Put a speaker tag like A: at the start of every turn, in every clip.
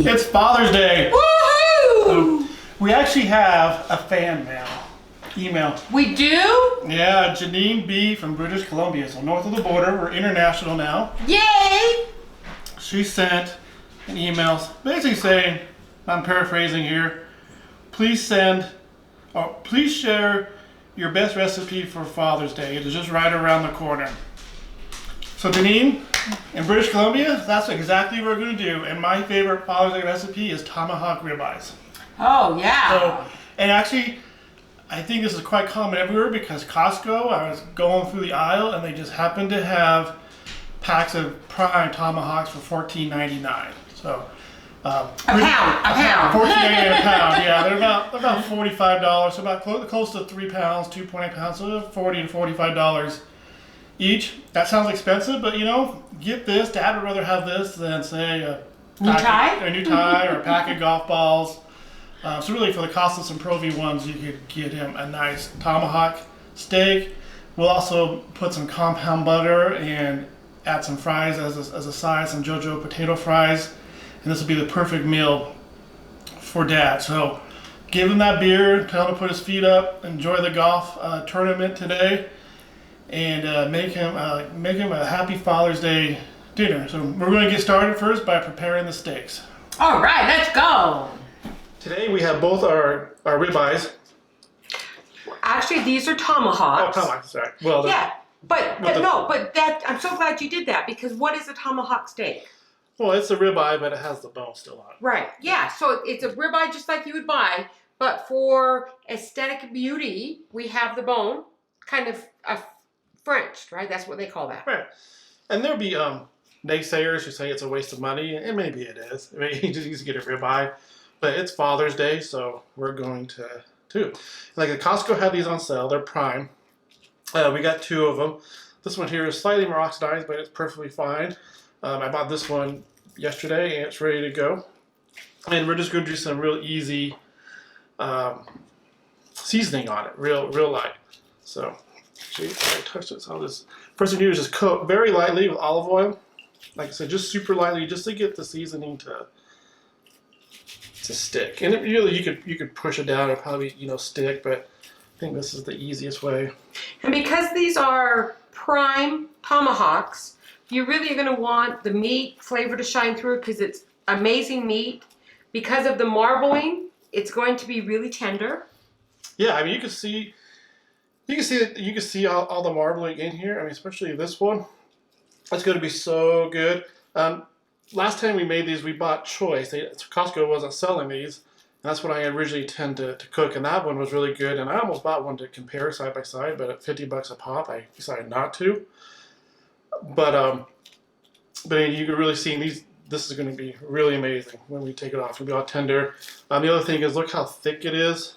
A: It's Father's Day.
B: Woohoo!
A: So we actually have a fan mail. Email.
B: We do?
A: Yeah, Janine B. from British Columbia. So north of the border. We're international now.
B: Yay!
A: She sent an email basically saying, I'm paraphrasing here, please share your best recipe for Father's Day. It is just right around the corner. So Janine, in British Columbia, that's exactly what we're going to do. And my favorite Father's Day recipe is tomahawk ribeyes.
B: Oh, yeah.
A: So, and actually, I think this is quite common everywhere because Costco, I was going through the aisle and they just happened to have packs of prime tomahawks for $14.99. So,
B: a pound.
A: $14.99 a pound. Yeah, they're about $45. So about close to 3 pounds, 2.8 pounds. So $40 to $45 each. That sounds expensive, but you know, get this. Dad would rather have this than say a new tie or a pack of golf balls. So really, for the cost of some Pro V1s, you could get him a nice tomahawk steak. We'll also put some compound butter and add some fries as a side, some Jojo potato fries. And this will be the perfect meal for Dad. So give him that beer, tell him to put his feet up, enjoy the golf tournament today, and make him a happy Father's Day dinner. So we're going to get started first by preparing the steaks.
B: All right, let's go.
A: Today we have both our ribeyes.
C: Actually, these are tomahawks.
A: Oh, tomahawks, sorry. Well,
C: yeah, but that I'm so glad you did that, because what is a tomahawk steak?
A: Well, it's a ribeye, but it has the bone still on it.
C: Right. Yeah. So it's a ribeye just like you would buy, but for aesthetic beauty, we have the bone, kind of Frenched, right? That's what they call that.
A: Right. And there'll be naysayers who say it's a waste of money, and maybe it is. I mean, you just need to get a ribeye, but it's Father's Day, so we're going to do. Like the Costco had these on sale. They're prime. We got 2 of them. This one here is slightly more oxidized, but it's perfectly fine. I bought this one yesterday, and it's ready to go. And we're just going to do some real easy seasoning on it, real light. So, actually, I touched it. So I'll just first thing you do is just coat very lightly with olive oil. Like I said, just super lightly, just to get the seasoning to stick. And it really, you could push it down and probably stick, but I think this is the easiest way.
C: And because these are prime tomahawks, you really are going to want the meat flavor to shine through, because it's amazing meat. Because of the marbling, it's going to be really tender.
A: Yeah, I mean you can see all the marbling in here. I mean, especially this one. It's going to be so good. Last time we made these, we bought choice. Costco wasn't selling these. And that's what I originally tend to cook, and that one was really good. And I almost bought one to compare side by side, but at $50 a pop, I decided not to. But you can really see these. This is going to be really amazing when we take it off. It'll be all tender. The other thing is, look how thick it is.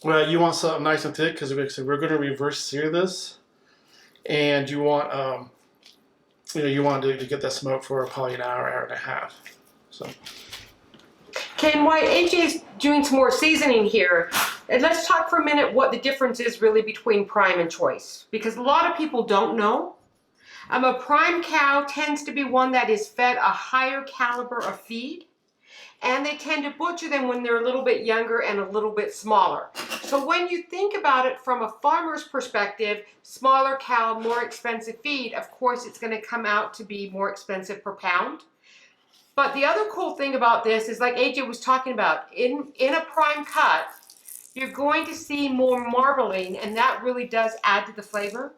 A: Well, you want something nice and thick because we're going to reverse sear this, and you want you want to get that smoke for probably an hour and a half. So.
C: Ken, while AJ is doing some more seasoning here, and let's talk for a minute what the difference is really between prime and choice, because a lot of people don't know. A prime cow tends to be one that is fed a higher caliber of feed, and they tend to butcher them when they're a little bit younger and a little bit smaller. So when you think about it from a farmer's perspective, smaller cow, more expensive feed, of course it's going to come out to be more expensive per pound. But the other cool thing about this is, like AJ was talking about, in a prime cut, you're going to see more marbling, and that really does add to the flavor.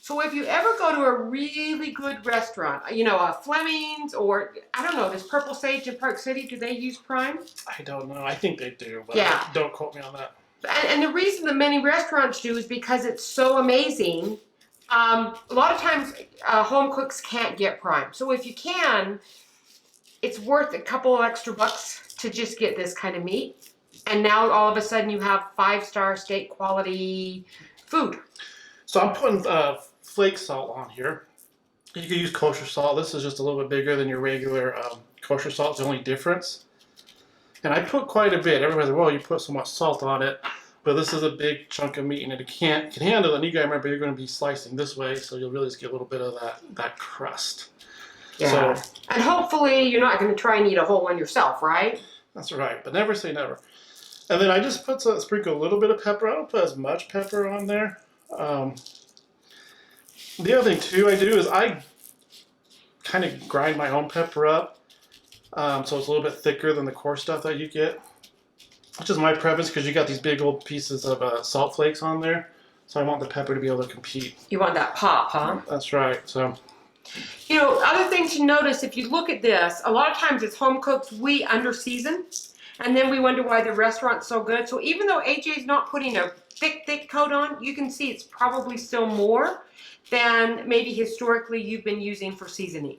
C: So if you ever go to a really good restaurant, a Fleming's, or I don't know, does Purple Sage in Park City, do they use prime?
A: I don't know. I think they do, but
C: yeah.
A: Don't quote me on that.
C: And the reason that many restaurants do is because it's so amazing. A lot of times home cooks can't get prime. So if you can, it's worth a couple of extra bucks to just get this kind of meat. And now all of a sudden you have 5-star steak quality food.
A: So I'm putting flake salt on here. You can use kosher salt. This is just a little bit bigger than your regular kosher salt. It's the only difference. And I put quite a bit. Everybody's like, well, you put so much salt on it. But this is a big chunk of meat, and it can handle it. And you gotta remember, you're going to be slicing this way, so you'll really just get a little bit of that crust.
C: Yeah.
A: So,
C: and hopefully you're not going to try and eat a whole one yourself, right?
A: that's right, but never say never. And then I just sprinkle a little bit of pepper. I don't put as much pepper on there. The other thing too I do is I kind of grind my own pepper up, so it's a little bit thicker than the coarse stuff that you get. Which is my preference because you got these big old pieces of salt flakes on there, so I want the pepper to be able to compete.
C: You want that pop, huh?
A: That's right. So,
C: you know, other things to notice if you look at this, a lot of times it's home cooked, we under season, and then we wonder why the restaurant's so good. So even though AJ's not putting a thick coat on, you can see it's probably still more than maybe historically you've been using for seasoning.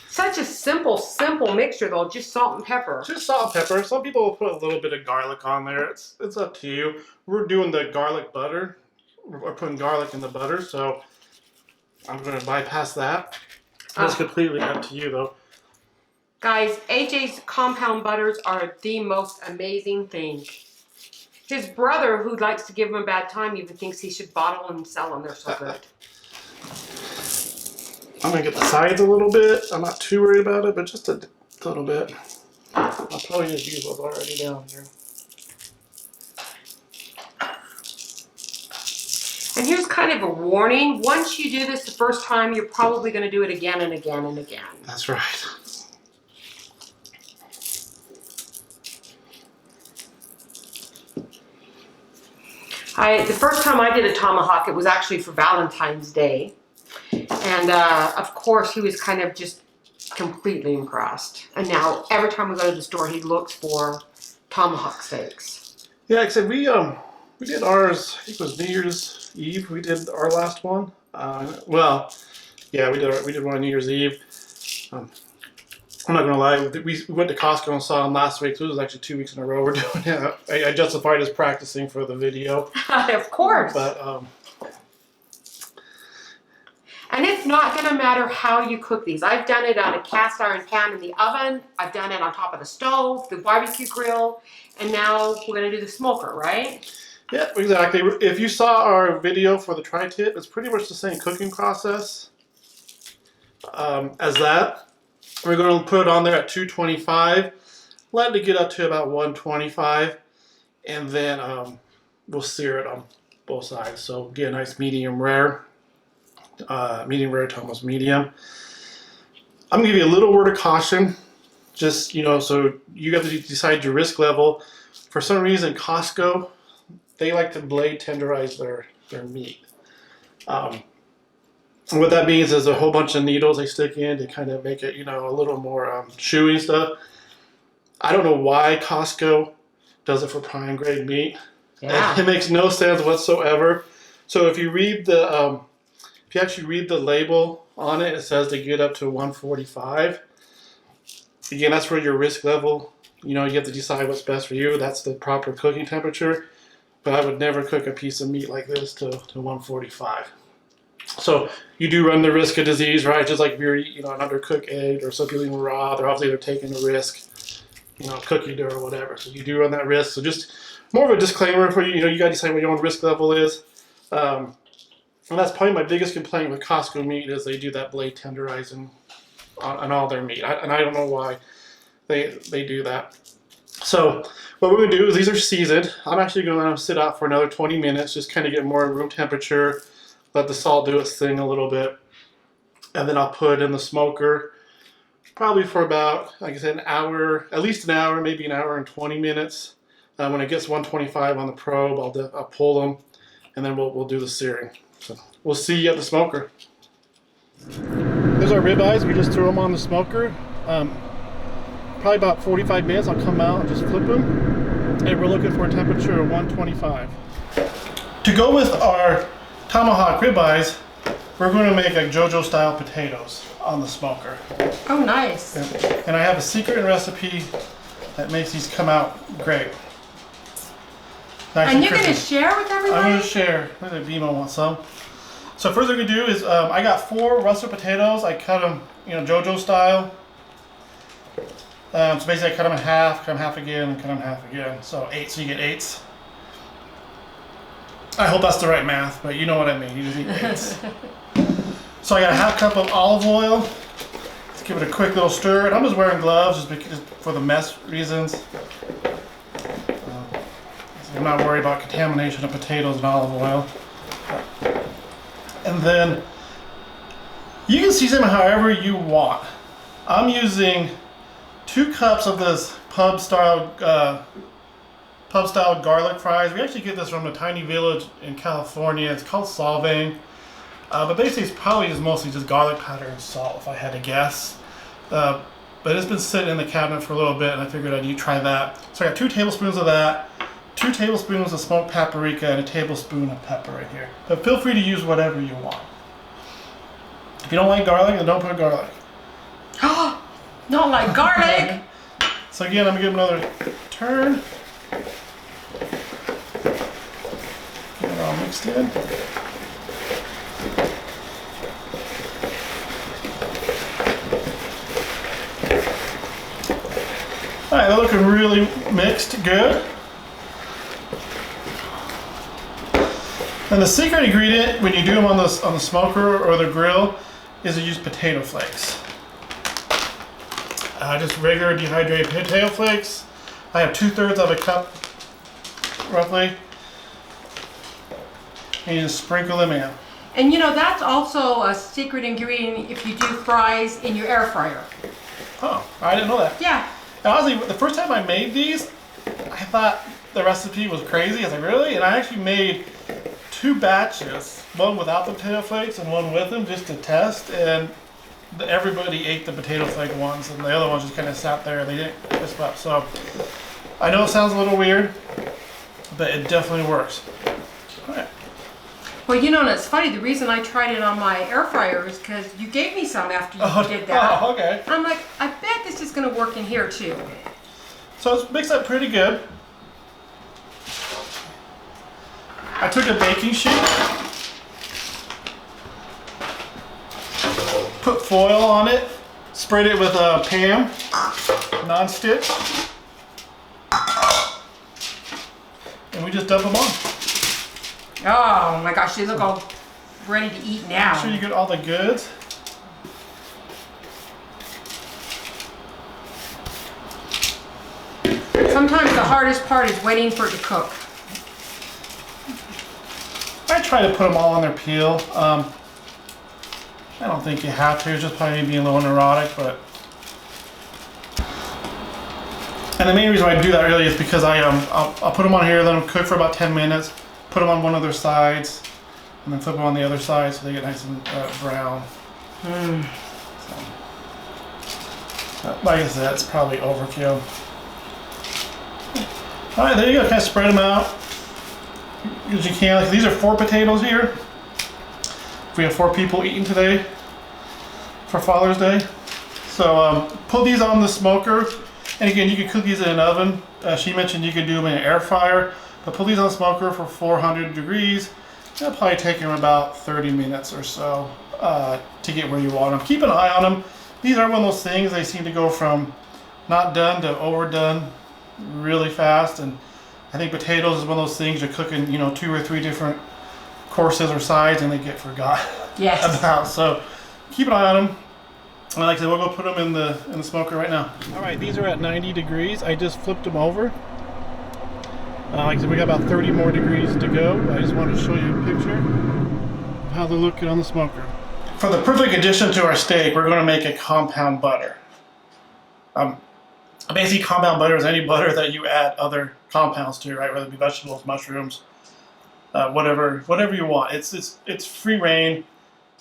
C: Such a simple mixture though, just salt and pepper.
A: just salt and pepper. Some people will put a little bit of garlic on there. It's up to you. We're doing the garlic butter. We're putting garlic in the butter, so I'm going to bypass that. It's completely up to you though.
C: Guys, AJ's compound butters are the most amazing thing. His brother, who likes to give him a bad time, even thinks he should bottle and sell them. They're so good.
A: I'm going to get the sides a little bit. I'm not too worried about it, but just a little bit. I'll probably just use what's already down here.
C: And here's kind of a warning. Once you do this the first time, you're probably going to do it again and again and again.
A: That's right.
C: The first time I did a tomahawk, it was actually for Valentine's Day. And of course, he was kind of just completely impressed. And now every time we go to the store, he looks for tomahawk steaks.
A: Yeah, except we did ours, I think it was New Year's Eve. We did our last one. Well, yeah, we did one on New Year's Eve. I'm not gonna lie, we went to Costco and saw them last week, so it was actually 2 weeks in a row we're doing it. I justified as practicing for the video.
C: Of course.
A: But
C: and it's not gonna matter how you cook these. I've done it on a cast iron pan in the oven. I've done it on top of the stove, the barbecue grill, and now we're gonna do the smoker, right?
A: yeah, exactly. If you saw our video for the tri-tip, it's pretty much the same cooking process as that. We're going to put it on there at 225, let it get up to about 125, and then we'll sear it on both sides. So get a nice medium rare to almost medium. I'm going to give you a little word of caution, just, so you have to decide your risk level. For some reason, Costco, they like to blade tenderize their meat. What that means is a whole bunch of needles they stick in to kind of make it, a little more chewy stuff. I don't know why Costco does it for prime grade meat.
C: Yeah.
A: It makes no sense whatsoever. So if you read if you actually read the label on it, it says to get up to 145. Again, that's where your risk level, you have to decide what's best for you. That's the proper cooking temperature. But I would never cook a piece of meat like this to 145. So you do run the risk of disease, right? Just like if you're eating, an undercooked egg, or some people eating raw, they're obviously taking a risk, cooking dough or whatever. So you do run that risk. So just more of a disclaimer for you. You got to decide what your own risk level is. And that's probably my biggest complaint with Costco meat is they do that blade tenderizing on all their meat. And I don't know why they do that. So what we're going to do is these are seasoned. I'm actually going to let them sit out for another 20 minutes, just kind of get more room temperature. Let the salt do its thing a little bit. And then I'll put it in the smoker probably for about, like I said, an hour, at least an hour, maybe an hour and 20 minutes. When it gets 125 on the probe, I'll pull them, and then we'll do the searing. So we'll see you at the smoker. There's our ribeyes. We just threw them on the smoker. Probably about 45 minutes. I'll come out and just flip them. And we're looking for a temperature of 125. To go with our tomahawk ribeyes, we're going to make like Jojo-style potatoes on the smoker.
B: Oh, nice.
A: And I have a secret recipe that makes these come out great. Nice
B: And you're
A: crispy.
B: going to share with everybody?
A: I'm going to share. Maybe Vimo wants some. So first thing we do is I got 4 russet potatoes. I cut them, Jojo-style. So basically I cut them in half, cut them half again, and cut them in half again. So 8, so you get 8s. I hope that's the right math, but you know what I mean. You just eat eighths. So I got a half cup of olive oil. Let's give it a quick little stir. And I'm just wearing gloves just because, for the mess reasons. I'm not worried about contamination of potatoes and olive oil. And then you can season them however you want. I'm using 2 cups of this pub style garlic fries. We actually get this from a tiny village in California. It's called Solvang. But basically it's probably just mostly just garlic powder and salt if I had to guess. But it's been sitting in the cabinet for a little bit and I figured I'd try that. So I got 2 tablespoons of that, 2 tablespoons of smoked paprika, and a tablespoon of pepper right here. But feel free to use whatever you want. If you don't like garlic, then don't put garlic.
C: Not like garlic.
A: So again, I'm gonna give it another turn. Get it all mixed in. All right, they're looking really mixed, good. And the secret ingredient when you do them on the smoker or the grill is to use potato flakes. Just regular dehydrated potato flakes. I have 2/3 of a cup, roughly. And you just sprinkle them in.
C: And you know, that's also a secret ingredient if you do fries in your air fryer.
A: Oh, I didn't know that.
C: Yeah.
A: And honestly, the first time I made these, I thought the recipe was crazy. I was like, really? And I actually made 2 batches, one without the potato flakes and one with them, just to test. And everybody ate the potato flake ones, and the other ones just kind of sat there. They didn't crisp up. So I know it sounds a little weird, but it definitely works. All right.
C: Well, you know, and it's funny, the reason I tried it on my air fryer is because you gave me some after you did that.
A: Oh, okay.
C: I'm like, I bet this is going to work in here too.
A: So it's mixed up pretty good. I took a baking sheet, put foil on it, sprayed it with a Pam non-stick, and we just dump them on.
C: Oh my gosh, they look all ready to eat now.
A: Make sure you get all the goods.
C: Sometimes the hardest part is waiting for it to cook.
A: I try to put them all on their peel. I don't think you have to, it's just probably being a little neurotic, but. And the main reason why I do that really is because I'll put them on here, let them cook for about 10 minutes, put them on one of their sides, and then flip them on the other side so they get nice and brown. So, like I said, it's probably overkill. All right, there you go, kind of spread them out as you can. Like, these are 4 potatoes here. We have 4 people eating today for Father's Day. So put these on the smoker. And again, you can cook these in an oven. She mentioned you could do them in an air fryer. But put these on the smoker for 400 degrees. It'll probably take them about 30 minutes or so to get where you want them. Keep an eye on them. These are one of those things, they seem to go from not done to overdone really fast. And I think potatoes is one of those things you're cooking, you know, 2 or 3 different courses or sides and they get forgot about. So keep an eye on them. And like I said, we'll go put them in the smoker right now. All right, these are at 90 degrees. I just flipped them over. Like I said, we got about 30 more degrees to go. I just wanted to show you a picture of how they're looking on the smoker. For the perfect addition to our steak, we're going to make a compound butter. Basically, compound butter is any butter that you add other compounds to, right? Whether it be vegetables, mushrooms, whatever you want. It's free reign.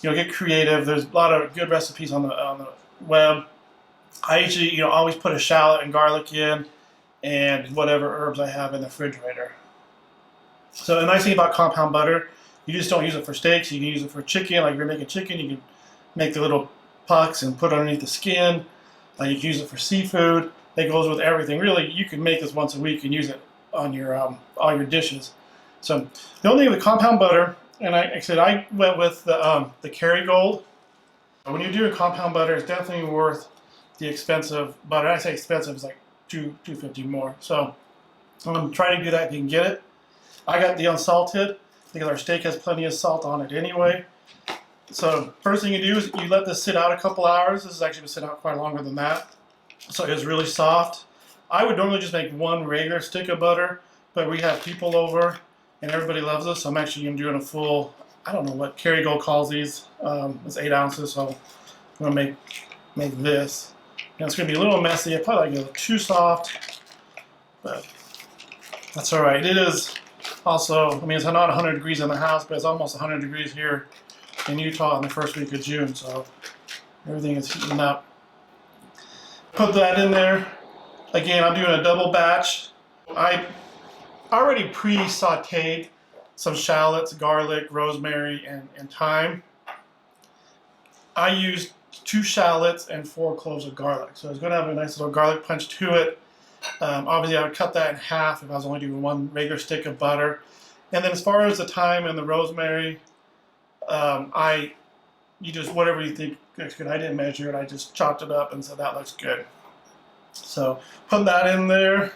A: You know, get creative. There's a lot of good recipes on the web. I usually, always put a shallot and garlic in, and whatever herbs I have in the refrigerator. So the nice thing about compound butter, you just don't use it for steaks. You can use it for chicken. Like if you're making chicken, you can make the little pucks and put it underneath the skin. You can use it for seafood. It goes with everything. Really, you can make this once a week and use it on your all your dishes. So the only thing with compound butter, and like I said, I went with the Kerrygold. When you're doing compound butter, it's definitely worth the expensive butter. I say expensive, it's like $2.50 more. So try to do that if you can get it. I got the unsalted. because our steak has plenty of salt on it anyway. So first thing you do is you let this sit out a couple hours. This is actually going to sit out quite longer than that. So it's really soft. I would normally just make one regular stick of butter, but we have people over and everybody loves this. So I'm actually doing a full, I don't know what Kerrygold calls these. It's 8 ounces, so I'm going to make this. And it's going to be a little messy. I probably like it a little too soft, but that's all right. It is also, I mean, it's not 100 degrees in the house, but it's almost 100 degrees here in Utah in the first week of June, so everything is heating up. Put that in there. Again, I'm doing a double batch. I already pre-sauteed some shallots, garlic, rosemary, and thyme. I used 2 shallots and 4 cloves of garlic, so it's going to have a nice little garlic punch to it. Obviously, I would cut that in half if I was only doing one regular stick of butter. And then as far as the thyme and the rosemary, you just, whatever you think looks good. I didn't measure it. I just chopped it up and said that looks good. So put that in there.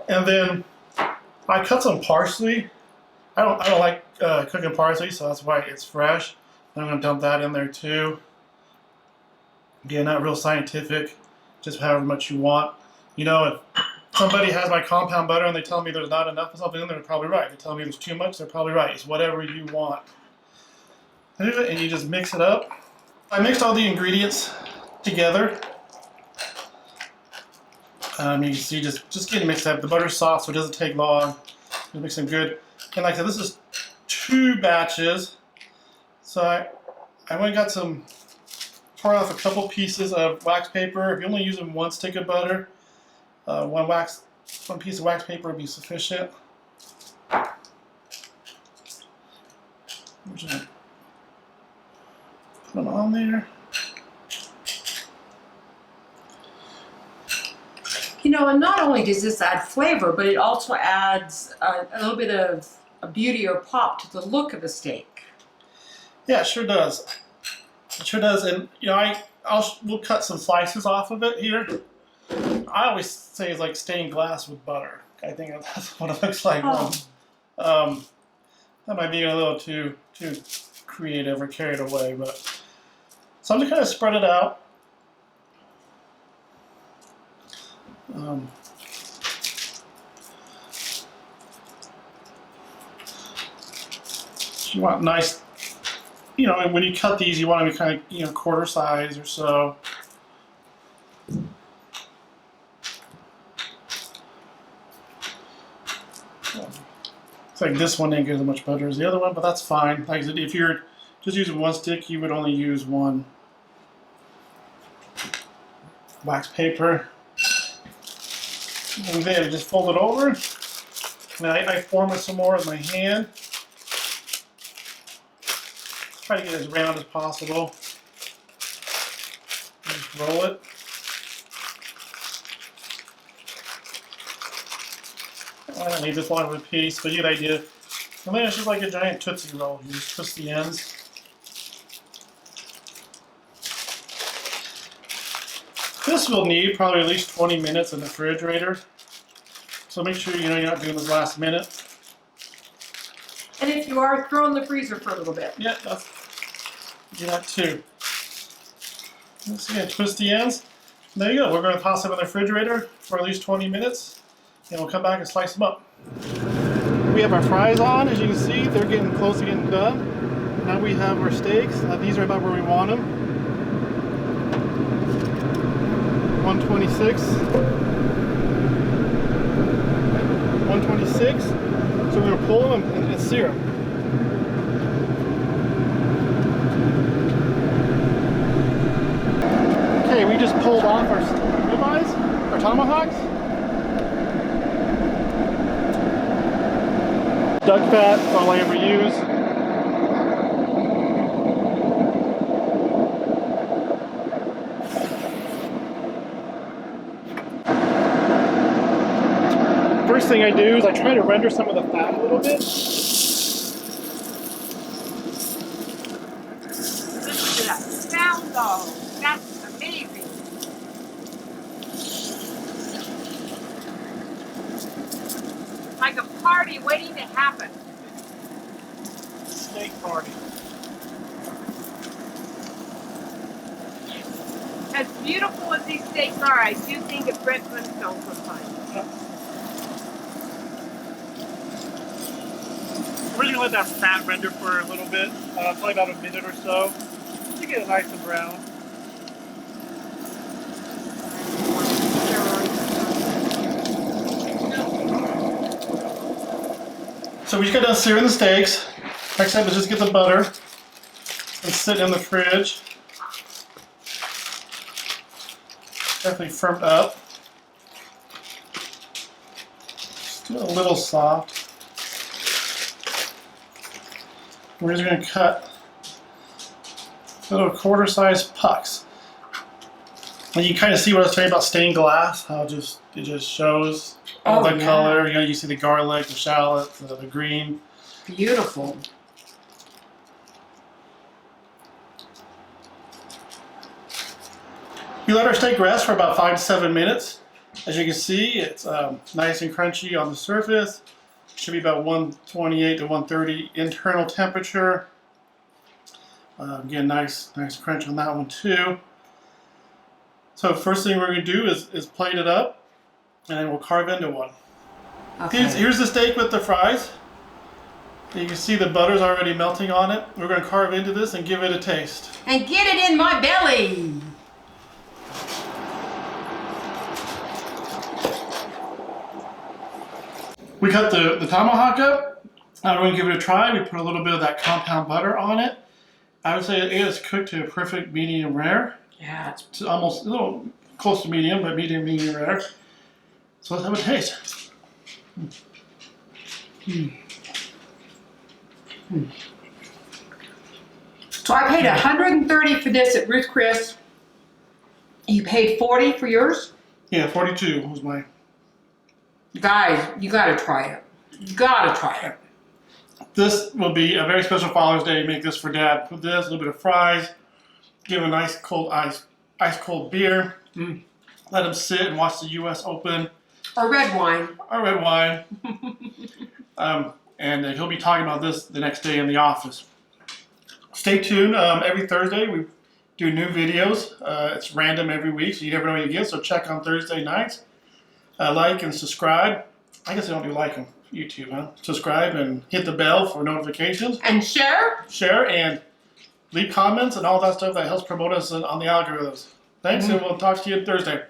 A: And then I cut some parsley. I don't like cooking parsley, so that's why it's fresh. I'm going to dump that in there too. Again, not real scientific, just however much you want. You know, if somebody has my compound butter and they tell me there's not enough of something in there, they're probably right. They tell me there's too much, they're probably right. It's whatever you want. And you just mix it up. I mixed all the ingredients together. You can see just getting mixed up. The butter's soft, so it doesn't take long. Just mix them good. And like I said, this is 2 batches. So I went and got some, tore off a couple pieces of wax paper. If you're only using 1 stick of butter, one piece of wax paper would be sufficient. Put them on there.
B: You know, and not only does this add flavor, but it also adds a little bit of a beauty or pop to the look of the steak.
A: Yeah, it sure does. It sure does. And you know, we'll cut some slices off of it here. I always say it's like stained glass with butter. I think that's what it looks like.
B: Oh.
A: That might be a little too creative or carried away, but so I'm just kind of spread it out. You want nice, you know, when you cut these, you want them to be kind of, you know, quarter size or so. It's like this one didn't get as much butter as the other one, but that's fine. Like I said, if you're just using 1 stick, you would only use 1 wax paper. And then just fold it over. And I form it some more with my hand. Try to get as round as possible. Just roll it. I don't need this long of a piece, but you get the idea. And then it's just like a giant Tootsie Roll. You just twist the ends. This will need probably at least 20 minutes in the refrigerator. So make sure you know you're not doing this last minute.
B: And if you are, throw in the freezer for a little bit.
A: Yeah, do that too. Let's see, twist the ends. There you go. We're going to toss them in the refrigerator for at least 20 minutes, and we'll come back and slice them up. We have our fries on. As you can see, they're getting close to getting done. Now we have our steaks. These are about where we want them. 126. 126. So we're going to pull them and sear them. Okay, we just pulled off our ribeyes, our tomahawks. Duck fat, that's all I ever use. First thing I do is I try to render some of the fat a little bit.
C: Listen to that sound though. That's amazing. Like a party waiting to happen.
A: Steak party.
C: As beautiful as these steaks are, I do think of Brent Flintstone sometimes.
A: We're just gonna let that fat render for a little bit, probably about a minute or so, to get it nice and brown. So we just got done searing the steaks. Next step is just get the butter and sit in the fridge. Definitely firmed up. Still a little soft. We're just going to cut little quarter-sized pucks. And you kind of see what I was saying about stained glass, how it just shows all the color. You know, you see the garlic, the shallot, the green.
B: Beautiful.
A: We let our steak rest for about 5 to 7 minutes. As you can see, it's nice and crunchy on the surface. Should be about 128 to 130 internal temperature. Again, nice crunch on that one too. So first thing we're going to do is plate it up, and then we'll carve into one.
B: Okay.
A: Here's the steak with the fries. You can see the butter's already melting on it. We're going to carve into this and give it a taste.
B: And get it in my belly.
A: We cut the tomahawk up. Now we're going to give it a try. We put a little bit of that compound butter on it. I would say it is cooked to a perfect medium rare.
B: Yeah,
A: It's almost a little close to medium, but medium rare. So let's have a taste.
B: So I paid $130 for this at Ruth Chris. You paid $40 for yours?
A: Yeah, 42 was my.
B: Guys, you gotta try it. You gotta try it.
A: This will be a very special Father's Day. Make this for Dad. Put this, a little bit of fries, give him a nice cold ice cold beer. Let him sit and watch the U.S. Open.
B: Or red wine.
A: Or red wine. And he'll be talking about this the next day in the office. Stay tuned. Every Thursday we do new videos. It's random every week, so you never know what you get. So check on Thursday nights. Like and subscribe. I guess I don't do like on YouTube, huh? Subscribe and hit the bell for notifications.
B: And share.
A: Share and leave comments and all that stuff that helps promote us on the algorithms. Thanks, and we'll talk to you Thursday.